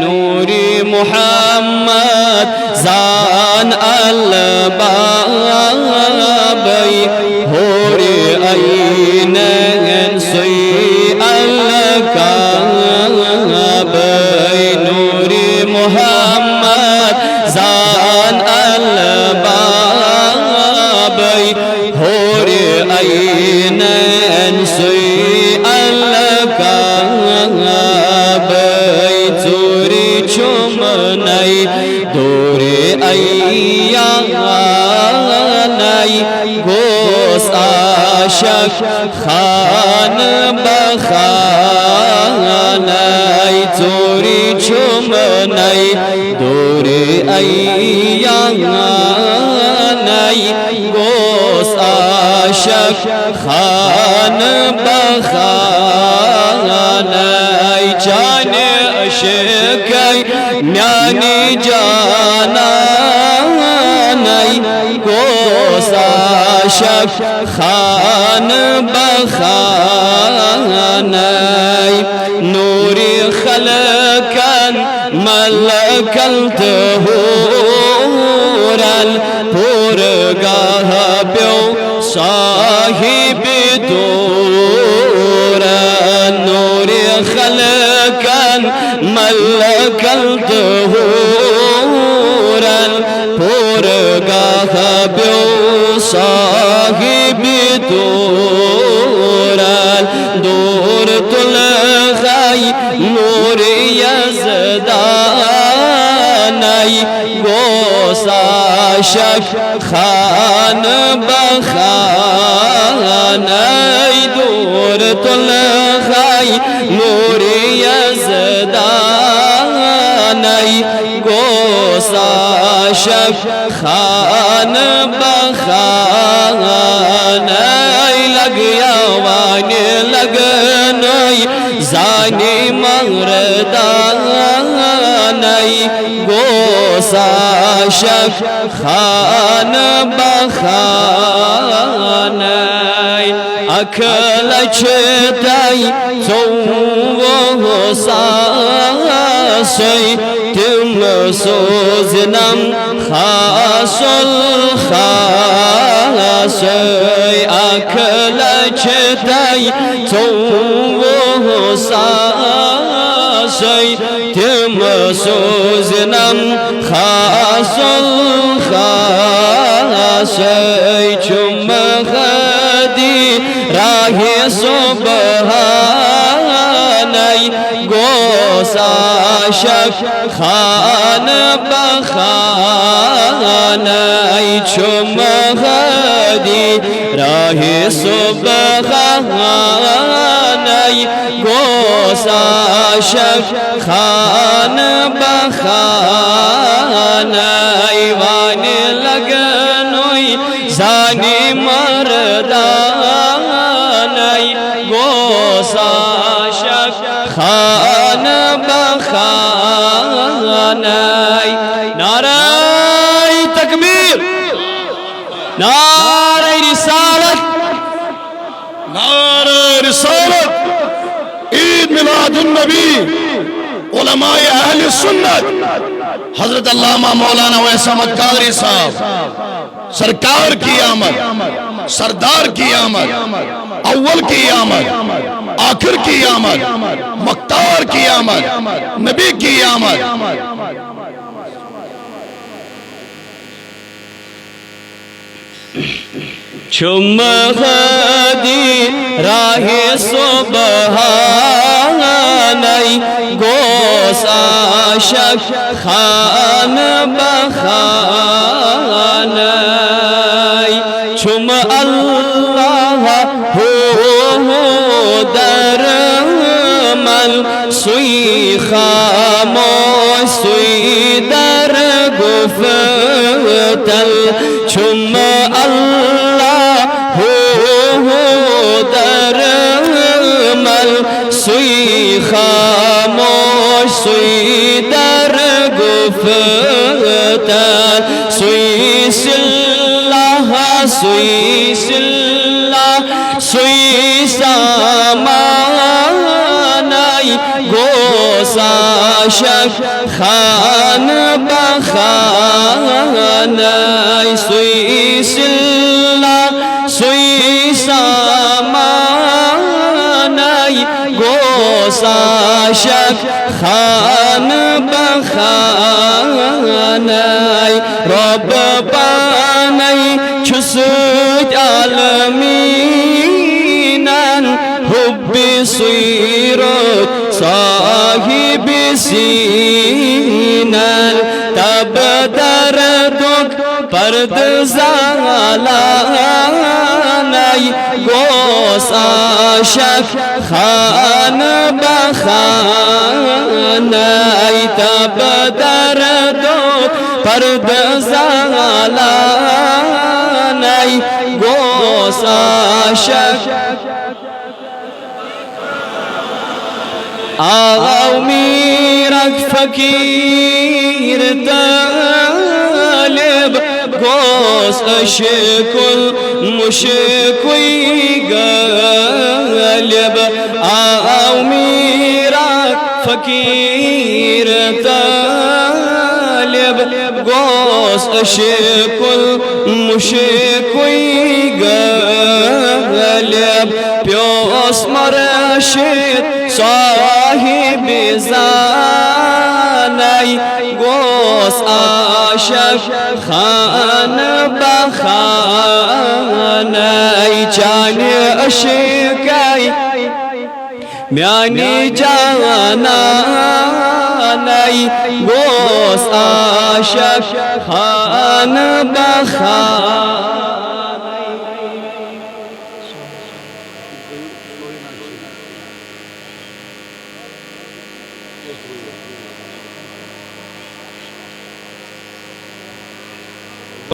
नूरी मुहम्मद जान अलबाबई होरे ऐनन सुई अलकाबई नूरी मुहम्मद जान अलबाबई होरे ऐनन सुई दूरे अय्या नई गोस आशक खान बखानई चोरी छुम नई दूरे अय्या नई गोस आशक खान बखानई जाने अशकई न्यानी जाना नई गोसाशक खान बखानई नूरी खलकन मलकल तहूरल पुरगाह प्यो साहिब दूरन नूरी खलकन मलकल तहूरल पुरगाह प्यो साहिब दूरल दूर तुल गई नूर यज़दानई गोसाशक खान बखानई दूर तुल गई नूर यज़दानई गोसाशक खान बखानई लगिया वाने लगनई जानी मर्दानई गोसाशक खान बखानई अखलचताई वो सासई तुम सोजनम खासल खासई अखलचताई वो सासई तुम सोजनम खासल खासई चुम खदी राहे सुबहानई गोसाशक खान बखानई चुम खदी राहे सुबहानई गोसाशक खान बखानई वाने लगनोई जानी मर्दानई गोसाशक खान बखानई नाराय तकबीर नाराय रिसालत नाराय रिसालत ईद मिलादुन नबी उलमाए अहले सुन्नत हजरत अल्लामा मौलाना वैस अहमद कादरी साहब सरकार की आमद सरदार की आमद अव्वल की आमद आखिर की आमद मख्तार की आमद नबी की आमद चुम खदी राहे सुबहानई गोसाशक खान बखानई चुम अल्लाह हो दरमल सुई खामोश सुई दर गुफ्तल चुम अल्लाह हो दरमल सुई खामोश सुई दर गुफ्तल सुई सिल्लाह सुई सिल्लाह सुई सामानई आशक खान बखानाई सुई सिल्ला सुई सामानाई गोस आशक खान बखानाई रब पानाई छुसुत आलमीनान हुब्बी सुईरत साहिब सीनन तब दर्दुक पर्द ज़ालानाई गोस आशक खान बखानाई तब दर्दुक पर्द ज़ालानाई गोस आशक आओ मीरक फकीर तालिब गोस अशकुल मुशकुई गालिब आओ मीरक फकीर तालिब गोस अशकुल मुशकुई गालिब प्योस मरशिद साहिब ज़ानाई गोस आशक खान बखानाई चाने अशिकाई म्यानी जानाई गोस आशक खान बखानाई